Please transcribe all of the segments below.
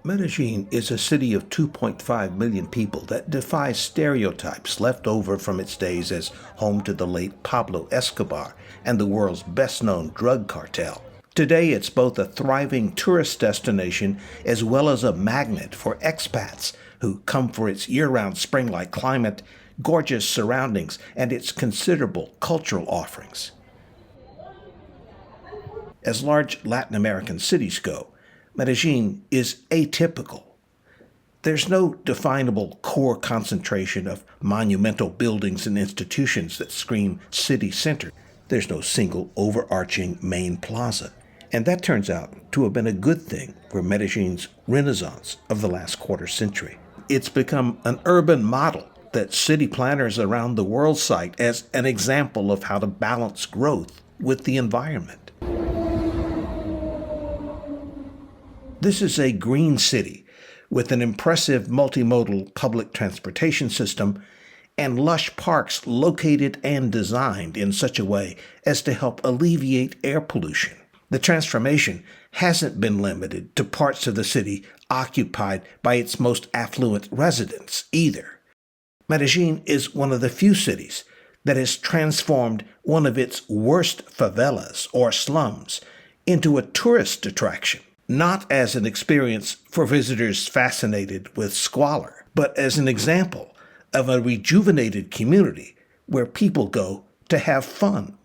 Medellín is a city of 2.5 million people that defies stereotypes left over from its days as home to the late Pablo Escobar and the world's best-known drug cartel. Today, it's both a thriving tourist destination as well as a magnet for expats who come for its year-round spring-like climate, gorgeous surroundings, and its considerable cultural offerings. As large Latin American cities go, Medellín is atypical. There's no definable core concentration of monumental buildings and institutions that scream city center. There's no single overarching main plaza. And that turns out to have been a good thing for Medellín's renaissance of the last quarter century. It's become an urban model that city planners around the world cite as an example of how to balance growth with the environment. This is a green city with an impressive multimodal public transportation system and lush parks located and designed in such a way as to help alleviate air pollution. The transformation hasn't been limited to parts of the city occupied by its most affluent residents either. Medellín is one of the few cities that has transformed one of its worst favelas or slums into a tourist attraction, not as an experience for visitors fascinated with squalor, but as an example of a rejuvenated community where people go to have fun.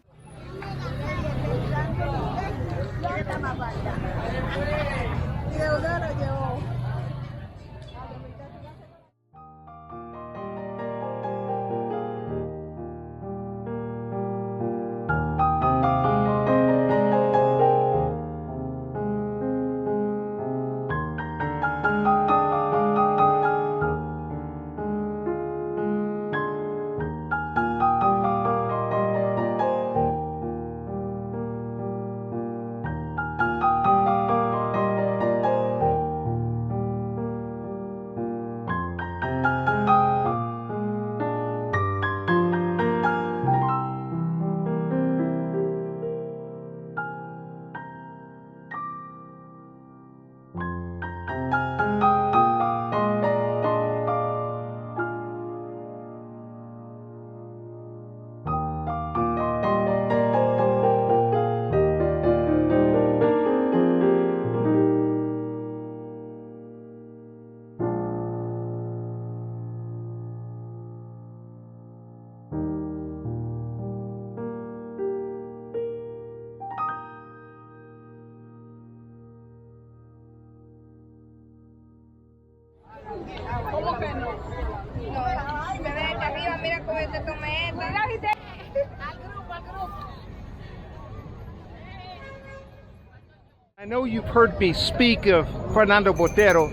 I know you've heard me speak of Fernando Botero,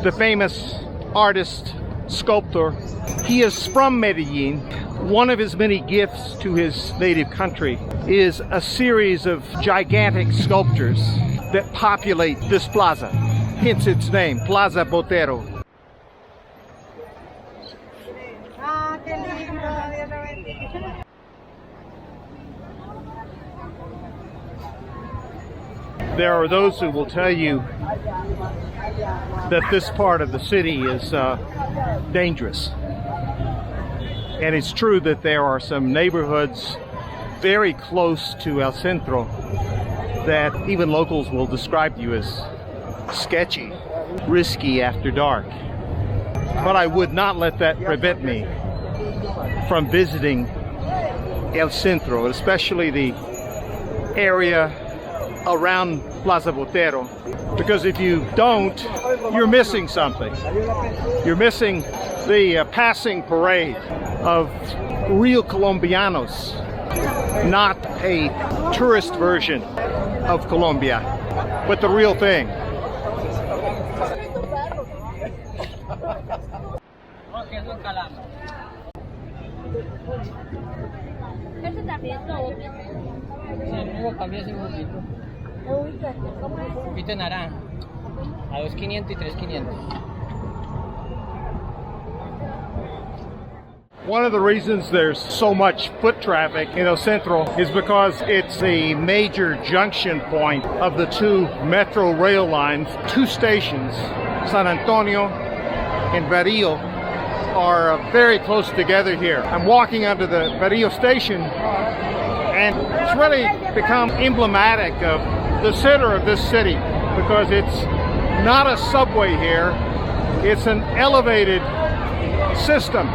the famous artist, sculptor. He is from Medellín. One of his many gifts to his native country is a series of gigantic sculptures that populate this plaza, hence its name, Plaza Botero. There are those who will tell you that this part of the city is dangerous. And it's true that there are some neighborhoods very close to El Centro that even locals will describe to you as sketchy, risky after dark. But I would not let that prevent me from visiting El Centro, especially the area around Plaza Botero, because if you don't, you're missing something. You're missing the passing parade of real Colombianos, not a tourist version of Colombia, but the real thing. Pito naranja a 2.500 y 3.500. One of the reasons there's so much foot traffic in El Centro is because it's a major junction point of the two metro rail lines. Two stations, San Antonio and Barrio, are very close together here. I'm walking under the Barrio station, and it's really become emblematic of the center of this city because it's not a subway here, it's an elevated system.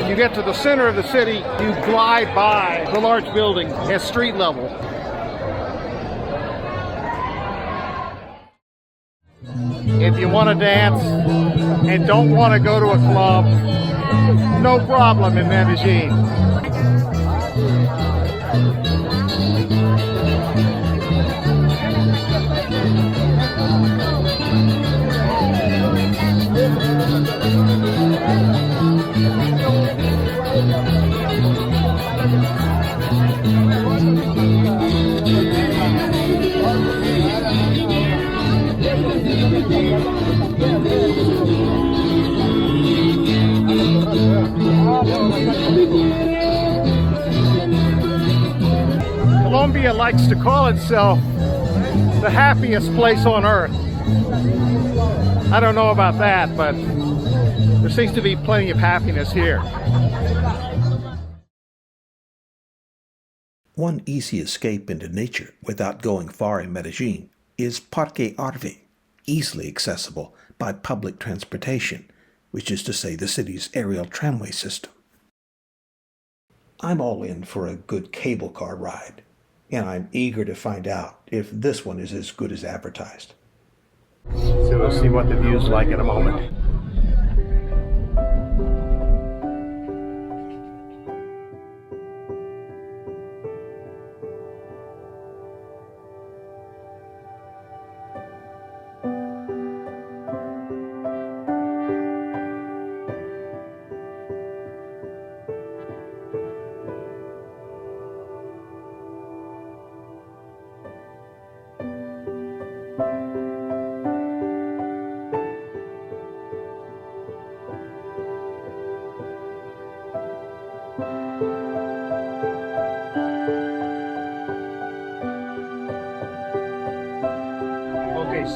You get to the center of the city, you glide by the large buildings at street level. If you want to dance and don't want to go to a club, no problem in Medellín. Colombia likes to call itself the happiest place on earth. I don't know about that, but there seems to be plenty of happiness here. One easy escape into nature without going far in Medellín is Parque Arvi, easily accessible by public transportation, which is to say the city's aerial tramway system. I'm all in for a good cable car ride, and I'm eager to find out if this one is as good as advertised. So we'll see what the view's like in a moment.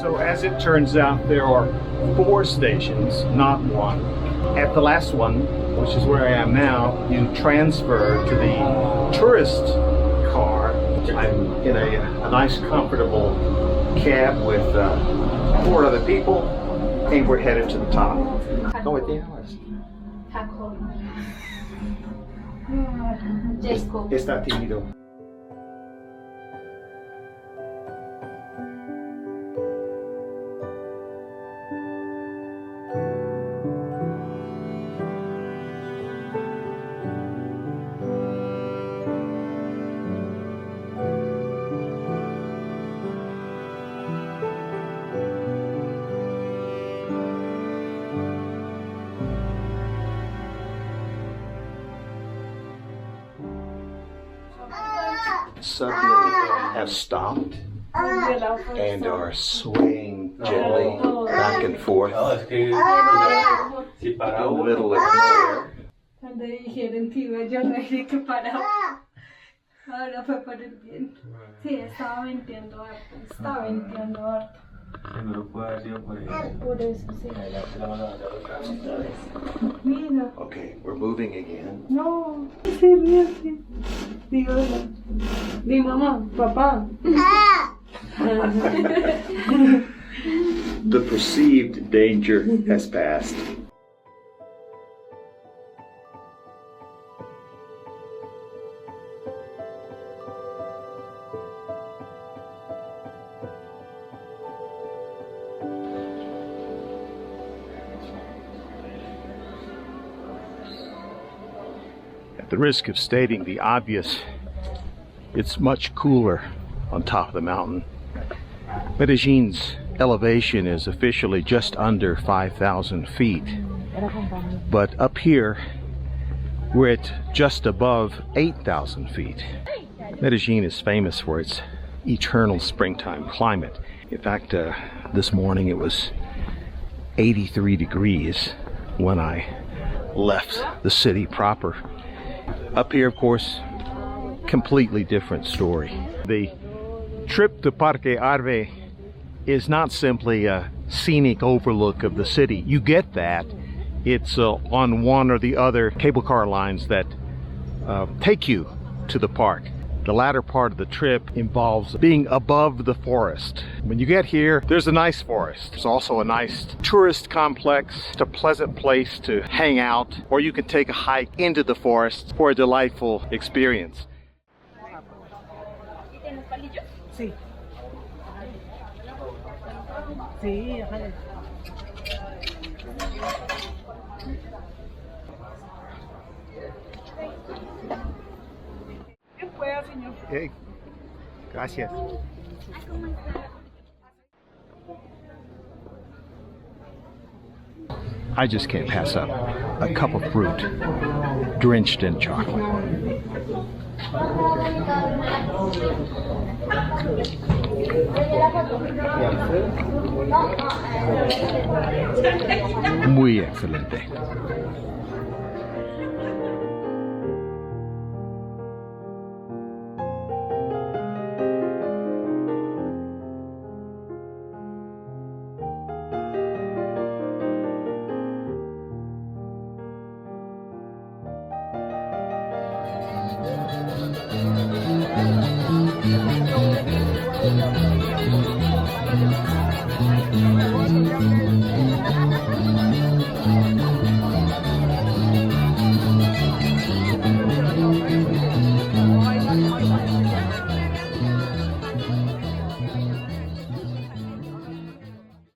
So as it turns out, there are 4 stations, not one. At the last one, which is where I am now, you transfer to the tourist car. I'm in a nice, comfortable cab with 4 other people, and we're headed to the top. ¿Cómo te llamas? Jacob. Está tímido. Suddenly have stopped and are swaying gently back and forth in the middle of nowhere. Cuando dijeron que iba yo no dije que paraba. Ahora fue por el viento. Sí, estaba venteando harto. Por eso sí. Mira. Okay, we're moving again. No, se ríe así. Digo, di mamá, papá. The perceived danger has passed. At the risk of stating the obvious, it's much cooler on top of the mountain. Medellín's elevation is officially just under 5,000 feet, but up here we're at just above 8,000 feet. Medellín is famous for its eternal springtime climate. In fact, this morning it was 83 degrees when I left the city proper. Up here, of course, completely different story. The trip to Parque Arvi is not simply a scenic overlook of the city. You get that. It's on one or the other cable car lines that take you to the park. The latter part of the trip involves being above the forest. When you get here, there's a nice forest. There's also a nice tourist complex. It's a pleasant place to hang out, or you can take a hike into the forest for a delightful experience. Sí. Sí, ajá. Okay. Gracias. I just can't pass up a cup of fruit drenched in chocolate. Muy excelente.